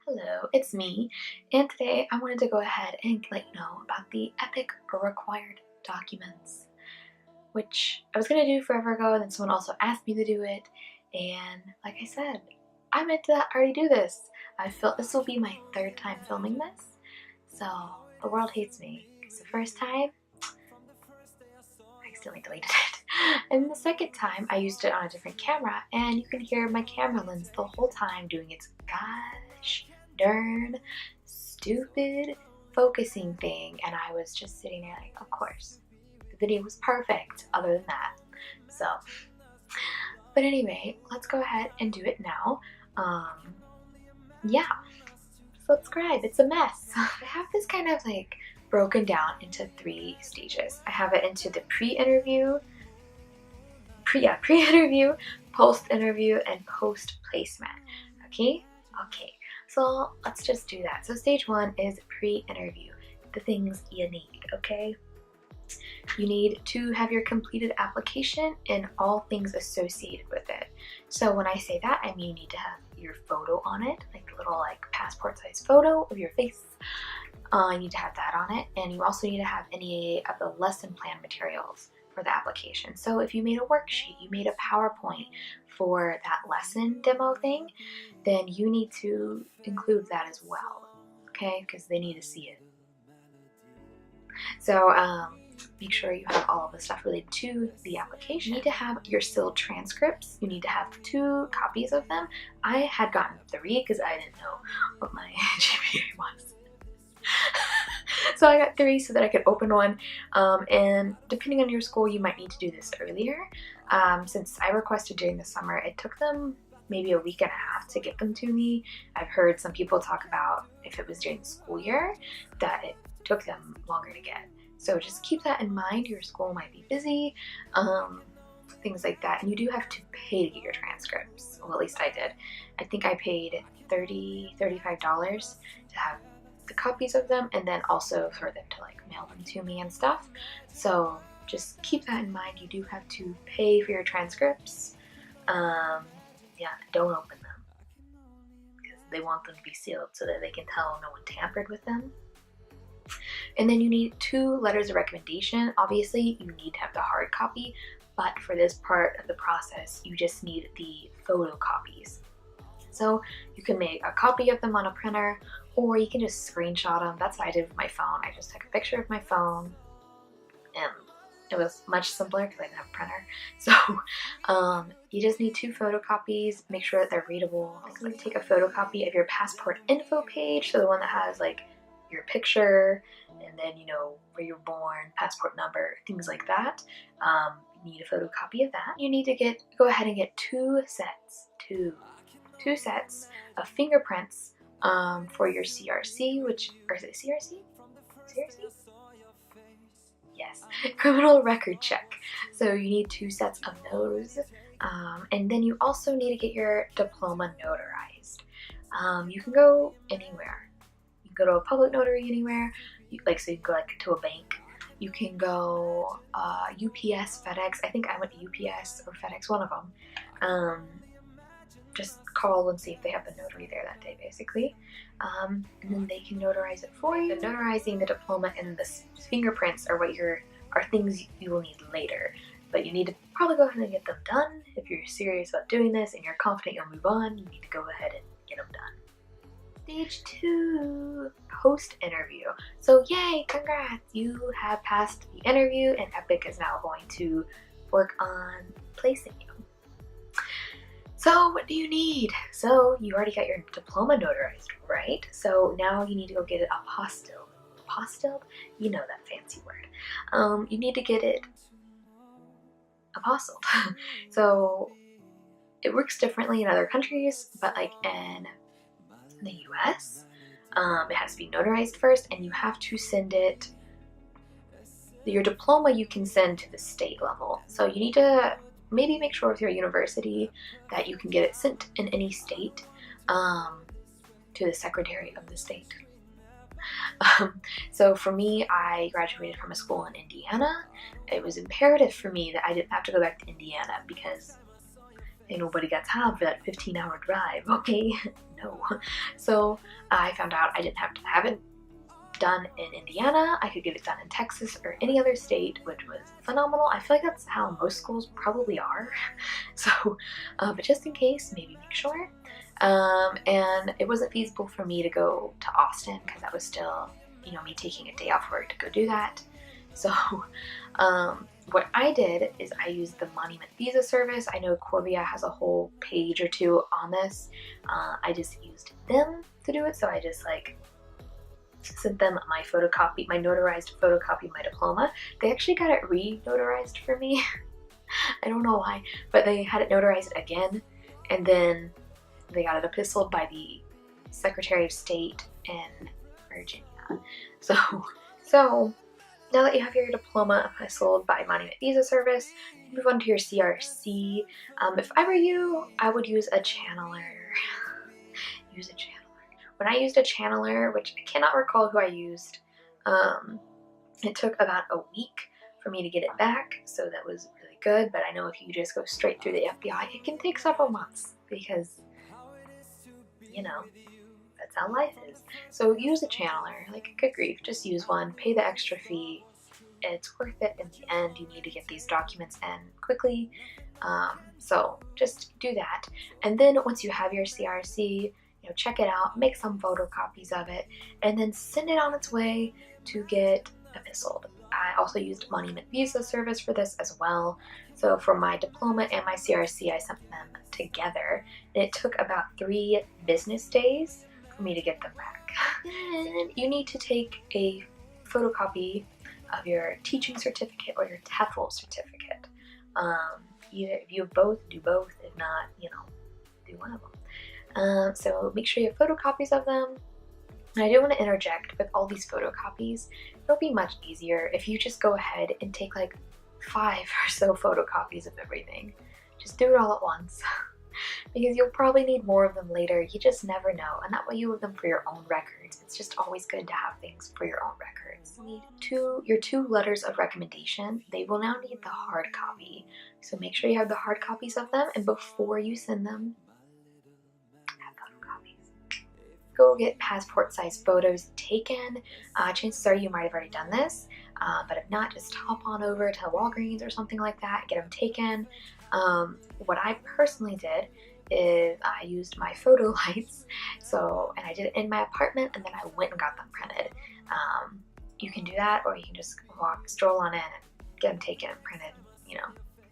Hello, it's me, and today I wanted to go ahead and let you know about the EPIK Required Documents, which I was going to do forever ago, and then someone also asked me to do it, and like I said, I meant to already do this. I felt this will be my third time filming this, so the world hates me, because the first time, I accidentally deleted it, and the second time I used it on a different camera, and you can hear my camera lens the whole time doing its gosh darn stupid focusing thing, and I was just sitting there like, of course the video was perfect other than that. So but anyway, let's go ahead and do it now. Yeah, subscribe, it's a mess. I have this kind of like broken down into 3 stages. I have it into the pre-interview, post-interview, and post-placement. Okay, so let's just do that. So stage 1 is pre-interview, the things you need. Okay, you need to have your completed application and all things associated with it. So when I say that, I mean you need to have your photo on it, like a little passport size photo of your face. You need to have that on it, and you also need to have any of the lesson plan materials for the application. So if you made a worksheet, you made a PowerPoint for that lesson demo thing, then you need to include that as well, okay? Because they need to see it. So make sure you have all of the stuff related to the application. You need to have your sealed transcripts. You need to have 2 copies of them. I had gotten 3 because I didn't know what my GPA was. So I got 3 so that I could open one, and depending on your school you might need to do this earlier. Since I requested during the summer, it took them maybe a week and a half to get them to me. I've heard some people talk about if it was during the school year that it took them longer to get. So just keep that in mind. Your school might be busy, things like that. And you do have to pay to get your transcripts. Well, at least I did. I think I paid $35 to have the copies of them, and then also for them to mail them to me and stuff. So just keep that in mind. You do have to pay for your transcripts. Yeah, don't open them because they want them to be sealed so that they can tell no one tampered with them. And then you need 2 letters of recommendation. Obviously you need to have the hard copy, but for this part of the process you just need the photocopies. So you can make a copy of them on a printer, or you can just screenshot them. That's what I did with my phone. I just took a picture of my phone, and it was much simpler because I didn't have a printer. So you just need 2 photocopies. Make sure that they're readable. Also, take a photocopy of your passport info page, so the one that has your picture and then where you're born, passport number, things like that. You need a photocopy of that. You need to go ahead and get 2 sets of fingerprints for your CRC, or is it CRC? CRC? Yes, criminal record check. So you need 2 sets of those. And then you also need to get your diploma notarized. You can go anywhere. You can go to a public notary anywhere. So you can go to a bank. You can go UPS, FedEx. I think I went to UPS or FedEx, one of them. Just call and see if they have the notary there that day, basically. And then they can notarize it for you. The notarizing, the diploma, and the fingerprints are things you will need later. But you need to probably go ahead and get them done. If you're serious about doing this and you're confident you'll move on, you need to go ahead and get them done. Stage 2, post-interview. So yay, congrats! You have passed the interview, and EPIK is now going to work on placing you. So what do you need? So you already got your diploma notarized, right? So now you need to go get it apostilled. Apostilled? You know that fancy word. You need to get it apostilled. So it works differently in other countries, but in the US, it has to be notarized first, and you have to send it. Your diploma you can send to the state level. So you need to maybe make sure with your university that you can get it sent in any state to the secretary of the state. So for me, I graduated from a school in Indiana. It was imperative for me that I didn't have to go back to Indiana because Ain't nobody got time for that 15-hour drive, okay? No. So I found out I didn't have to have it done in Indiana. I could get it done in Texas or any other state, which was phenomenal. I feel like that's how most schools probably are. So, but just in case, maybe make sure. And it wasn't feasible for me to go to Austin because that was still, you know, me taking a day off work to go do that. So what I did is I used the Monument Visa service. I know Corvia has a whole page or two on this. I just used them to do it. So I just like sent them my photocopy, my notarized photocopy of my diploma. They actually got it re-notarized for me. I don't know why, but they had it notarized again, and then they got it epistoled by the Secretary of State in Virginia. So now that you have your diploma epistoled by Monument Visa Service, move on to your CRC. If I were you, I would use a channeler. Use a channeler. When I used a channeler, which I cannot recall who I used, it took about a week for me to get it back, so that was really good. But I know if you just go straight through the FBI, it can take several months because, you know, that's how life is. So use a channeler, like good grief, just use one, pay the extra fee. It's worth it in the end. You need to get these documents in quickly. So just do that. And then once you have your CRC, you know, check it out, make some photocopies of it, and then send it on its way to get epistoled. I also used Monument Visa service for this as well. So for my diploma and my CRC, I sent them together, and it took about 3 business days for me to get them back. Then you need to take a photocopy of your teaching certificate or your TEFL certificate. If you have both, do both. If not, you know, do one of them. So make sure you have photocopies of them. And I do want to interject, with all these photocopies, it'll be much easier if you just go ahead and take like 5 or so photocopies of everything. Just do it all at once. Because you'll probably need more of them later. You just never know. And that way you have them for your own records. It's just always good to have things for your own records. You need your 2 letters of recommendation. They will now need the hard copy. So make sure you have the hard copies of them, and before you send them, have photocopies. Go get passport size photos taken. Chances are you might have already done this, but if not, just hop on over to Walgreens or something like that, get them taken. What I personally did is I used my photo lights, and I did it in my apartment, and then I went and got them printed. You can do that, or you can just stroll on in and get them taken and printed, you know,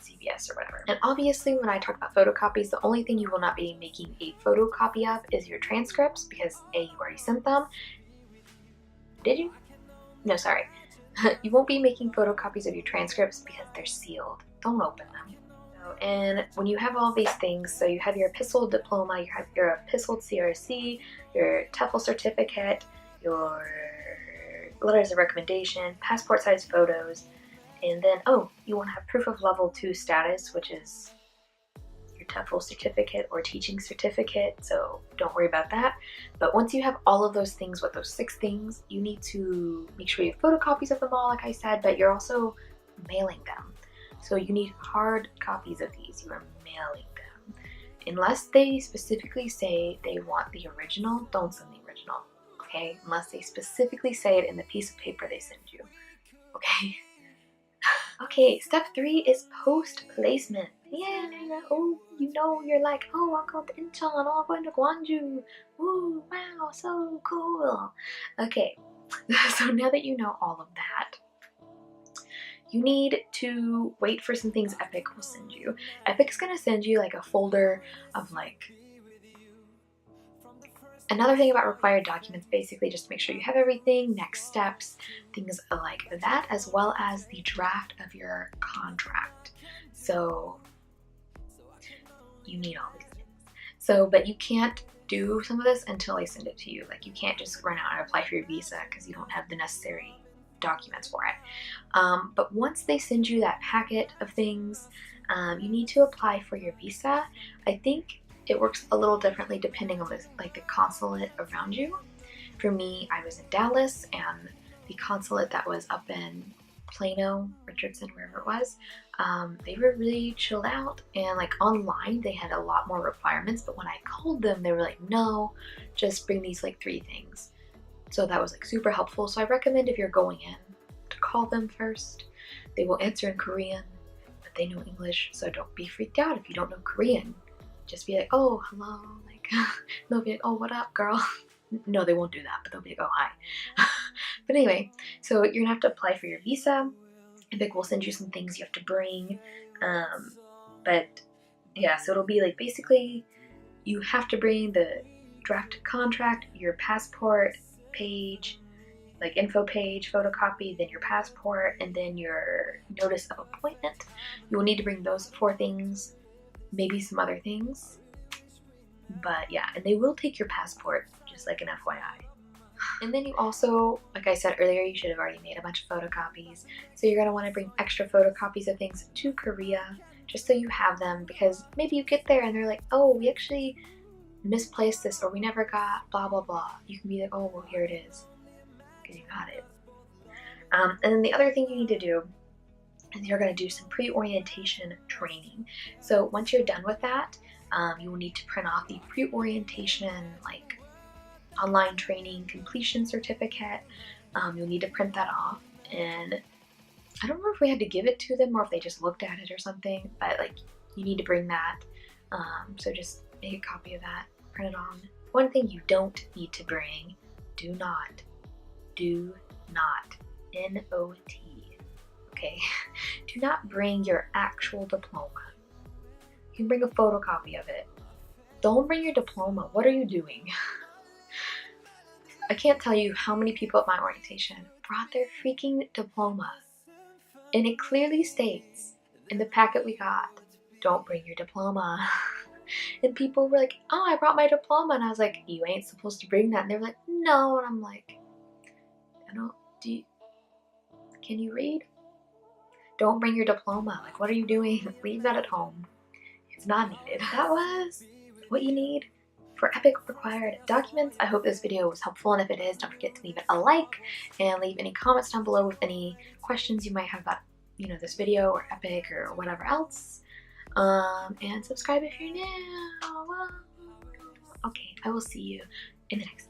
CVS or whatever. And obviously when I talk about photocopies, the only thing you will not be making a photocopy of is your transcripts, because A, you already sent them. Did you? No, sorry. You won't be making photocopies of your transcripts because they're sealed. Don't open them. And when you have all these things, so you have your epistoled diploma, you have your epistoled CRC, your TEFL certificate, your letters of recommendation, passport size photos, and then, you want to have proof of level 2 status, which is your TEFL certificate or teaching certificate, so don't worry about that. But once you have all of those things, with those 6 things, you need to make sure you have photocopies of them all, like I said, but you're also mailing them. So you need hard copies of these. You are mailing them. Unless they specifically say they want the original, don't send the original, okay? Unless they specifically say it in the piece of paper they send you, okay? Okay, step 3 is post-placement. Yeah, you're like, I'm going to Incheon, I'm going to Gwangju. Ooh, wow, so cool. Okay, so now that you know all of that, you need to wait for some things EPIK will send you. EPIK's gonna send you like a folder of like, another thing about required documents, basically just make sure you have everything, next steps, things like that, as well as the draft of your contract. So you need all these things. So, but you can't do some of this until I send it to you. Like, you can't just run out and apply for your visa because you don't have the necessary documents for it. But once they send you that packet of things, you need to apply for your visa. I think it works a little differently depending on the consulate around you. For me, I was in Dallas, and the consulate that was up in Plano, Richardson, wherever it was, they were really chilled out, and like online they had a lot more requirements, but when I called them they were like, no, just bring these like 3 things. So that was like super helpful. So I recommend if you're going in to call them first. They will answer in Korean, but they know English, so don't be freaked out if you don't know Korean. Just be like, oh, hello, like they'll be like, oh, what up, girl? No, they won't do that, but they'll be like, oh, hi. But anyway, so you're gonna have to apply for your visa. EPIK will send you some things you have to bring. But yeah, so it'll be like basically you have to bring the drafted contract, your passport page, like info page, photocopy, then your passport, and then your notice of appointment. You will need to bring those 4 things, maybe some other things. But yeah, and they will take your passport, just like an FYI. And then you also, like I said earlier, you should have already made a bunch of photocopies. So you're going to want to bring extra photocopies of things to Korea, just so you have them, because maybe you get there and they're like, oh, we actually misplaced this, or we never got blah blah blah. You can be like, oh, well, here it is, because you got it. And then the other thing you need to do is you're going to do some pre-orientation training. So once you're done with that, you will need to print off the pre-orientation like online training completion certificate. You'll need to print that off, and I don't know if we had to give it to them or if they just looked at it or something, but like you need to bring that. So just make a copy of that, print it on. One thing you don't need to bring, do not, N-O-T, okay? Do not bring your actual diploma. You can bring a photocopy of it. Don't bring your diploma. What are you doing? I can't tell you how many people at my orientation brought their freaking diploma. And it clearly states in the packet we got, don't bring your diploma. And people were like, oh, I brought my diploma. And I was like, you ain't supposed to bring that. And they were like, no. And I'm like, I don't, can you read? Don't bring your diploma. Like, what are you doing? Leave that at home. It's not needed. That was what you need for EPIK Required Documents. I hope this video was helpful, and if it is, don't forget to leave it a like and leave any comments down below with any questions you might have about, you know, this video or EPIK or whatever else. And subscribe if you're new. Okay, I will see you in the next